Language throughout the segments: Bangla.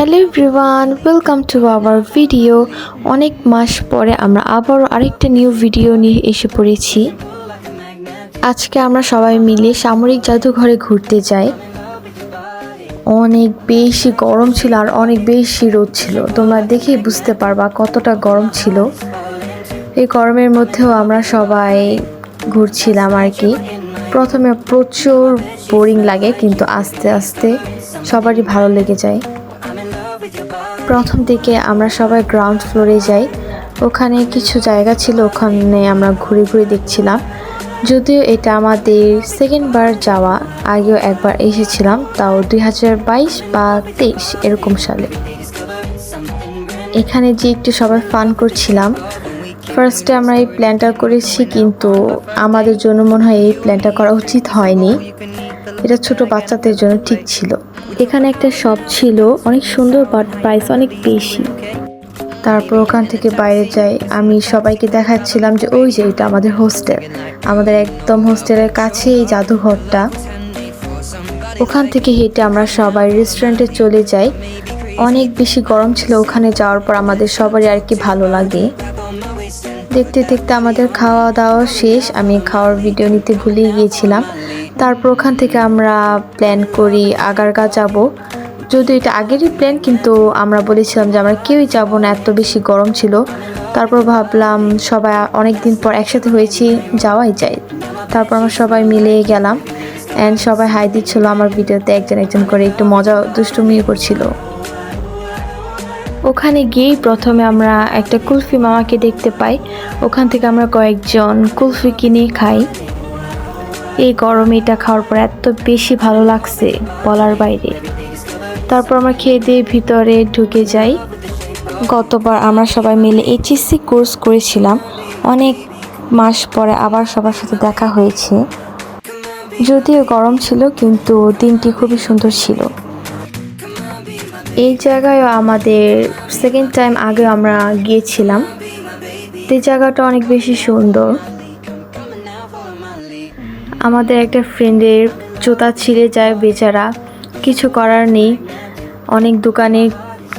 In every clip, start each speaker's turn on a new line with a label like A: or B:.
A: Hello everyone, welcome to our video. অনেক মাস পরে আমরা আবারও আরেকটা নিউ ভিডিও নিয়ে এসে পড়েছি। আজকে আমরা সবাই মিলে সামরিক জাদুঘরে ঘুরতে যাই। অনেক বেশি গরম ছিল আর অনেক বেশি রোদ ছিল, তোমরা দেখেই বুঝতে পারবা কতটা গরম ছিল। এই গরমের মধ্যেও আমরা সবাই ঘুরছিলাম আর কি। প্রথমে প্রচুর বোরিং লাগে, কিন্তু আস্তে আস্তে সবারই ভালো লেগে যায়। প্রথম দিকে আমরা সবাই গ্রাউন্ড ফ্লোরে যাই। ওখানে কিছু জায়গা ছিল, ওখানে আমরা ঘুরে ঘুরে দেখছিলাম। যদিও এটা আমাদের সেকেন্ডবার যাওয়া, আগেও একবার এসেছিলাম, তাও 2022 বা 23 এরকম সালে। এখানে যে একটু সবাই ফান করছিলাম। ফার্স্টে আমরা এই প্ল্যানটা করেছি, কিন্তু আমাদের জন্য মনে হয় এই প্ল্যানটা করা উচিত হয়নি। এটা ছোট বাচ্চাদের জন্য ঠিক ছিল। এখানে একটা শপ ছিল, অনেক সুন্দর, বাট প্রাইস অনেক বেশি। তারপর ওখান থেকে বাইরে যাই। আমি সবাইকে দেখাচ্ছিলাম যে ওই যে এটা আমাদের হোস্টেল, আমাদের একদম হোস্টেলের কাছে এই জাদুঘরটা। ওখান থেকে হেঁটে আমরা সবাই রেস্টুরেন্টে চলে যাই। অনেক বেশি গরম ছিল, ওখানে যাওয়ার পর আমাদের সবারই আর কি ভালো লাগে। দেখতে দেখতে আমাদের খাওয়া দাওয়া শেষ। আমি খাওয়ার ভিডিও নিতে ভুলে গিয়েছিলাম। তারপর ওখান থেকে আমরা প্ল্যান করি আগারগা যাব। যদিও এটা আগেরই প্ল্যান, কিন্তু আমরা বলেছিলাম যে আমরা কেউই যাব না, এত বেশি গরম ছিল। তারপর ভাবলাম সবাই অনেক দিন পর একসাথে হয়েছি, যাওয়াই যায়। তারপর আমরা সবাই মিলে গেলাম অ্যান্ড সবাই হাই দিচ্ছিল আমার ভিডিওতে, একজন একজন করে একটু মজা দুষ্টুমিও করছিল। ওখানে গিয়েই প্রথমে আমরা একটা কুলফি মামাকে দেখতে পাই। ওখান থেকে আমরা কয়েকজন কুলফি কিনে খাই। এই গরমে এটা খাওয়ার পর এত বেশি ভালো লাগছে বলার বাইরে। তারপর আমরা খেয়ে দিয়ে ভিতরে ঢুকে যাই। গতবার আমরা সবাই মিলে এইচএসসি কোর্স করেছিলাম, অনেক মাস পরে আবার সবার সাথে দেখা হয়েছে। যদিও গরম ছিল, কিন্তু দিনটি খুবই সুন্দর ছিল। এই জায়গায় আমাদের সেকেন্ড টাইম আগে আমরা গিয়েছিলাম। এই জায়গাটা অনেক বেশি সুন্দর। আমাদের একটা ফ্রেন্ডের জুতা ছিঁড়ে যায়, বেচারা, কিছু করার নেই। অনেক দোকানে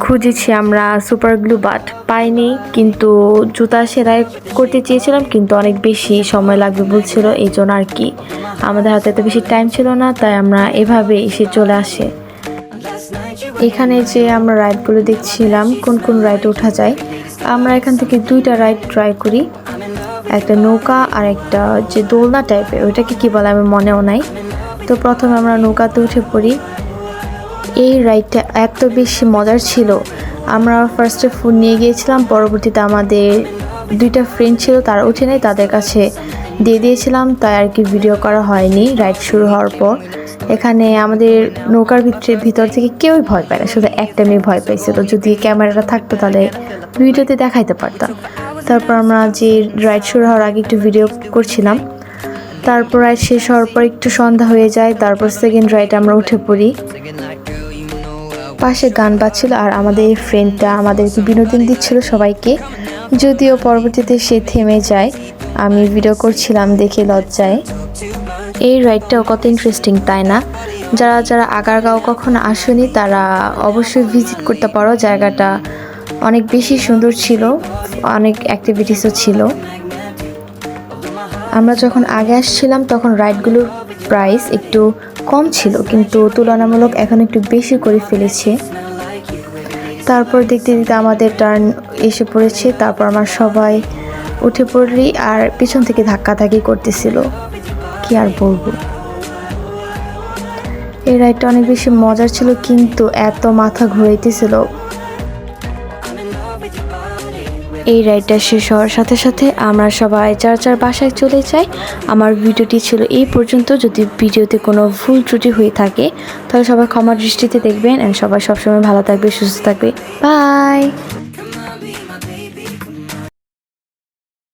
A: খুঁজেছি আমরা সুপার গ্লু, বাট পাইনি। কিন্তু জুতা সেলাই করতে চেয়েছিলাম, কিন্তু অনেক বেশি সময় লাগবে বলছিল, এই জন্য আর কি আমাদের হাতে এত বেশি টাইম ছিল না, তাই আমরা এভাবে এসে চলে আসে। এখানে যে আমরা রাইডগুলো দেখছিলাম, কোন কোন রাইড ওঠা যায়। আমরা এখান থেকে দুইটা রাইড ট্রাই করি, একটা নৌকা আর একটা যে দোলনা টাইপের, ওইটাকে কি বলে আমি মনেও নাই। তো প্রথমে আমরা নৌকাতে উঠে পড়ি। এই রাইডটা এত বেশি মজার ছিল। আমরা ফার্স্টে ফোন নিয়ে গিয়েছিলাম, পরবর্তীতে আমাদের দুইটা ফ্রেন্ড ছিল, তারা উঠে নেয়, তাদের কাছে দিয়ে দিয়েছিলাম, তাই আর কি ভিডিও করা হয়নি রাইড শুরু হওয়ার পর। এখানে আমাদের নৌকার ভিতর থেকে কেউই ভয় পায় না, শুধু একটা মেয়ে ভয় পাইছিল। যদি ক্যামেরাটা থাকতো তাহলে ভিডিওতে দেখাইতে পারতাম। তারপর আমরা যে রাইড শুরু হওয়ার আগে একটু ভিডিও করছিলাম। তারপর রাইড শেষ হওয়ার পর একটু সন্ধ্যা হয়ে যায়। তারপর সেকেন্ড রাইড আমরা উঠে পড়ি। পাশে গান বাজছিল আর আমাদের এই ফ্রেন্ডটা আমাদেরকে বিনোদন দিচ্ছিল সবাইকে। যদিও পরবর্তীতে সে থেমে যায়, আমি ভিডিও করছিলাম দেখে লজ্জায়। এই রাইডটাও কত ইন্টারেস্টিং, তাই না? যারা যারা আগারগাঁও কখনো আসেনি তারা অবশ্যই ভিজিট করতে পারো। জায়গাটা অনেক বেশি সুন্দর ছিল, অনেক অ্যাক্টিভিটিসও ছিল। আমরা যখন আগে আসছিলাম তখন রাইডগুলোর প্রাইস একটু কম ছিল, কিন্তু তুলনামূলক এখন একটু বেশি করে ফেলেছে। তারপর দেখতে দেখতে আমাদের টার্ন এসে পড়েছে। তারপর আমরা সবাই উঠে পড়লি, আর পিছন থেকে ধাক্কাধাক্কি করতেছিল, কি আর বলবো। এই রাইডটা অনেক বেশি মজার ছিল, কিন্তু এত মাথা ঘুরাইতেছিল। এই রাইডটা শেষ হওয়ার সাথে সাথে আমরা সবাই যার যার বাসায় চলে যাই। আমার ভিডিওটি ছিল এই পর্যন্ত। যদি ভিডিওতে কোনো ভুল ত্রুটি হয়ে থাকে তাহলে সবাই ক্ষমা দৃষ্টিতে দেখবেন, অ্যান্ড সবাই সবসময় ভালো থাকবে, সুস্থ থাকবে। বাই।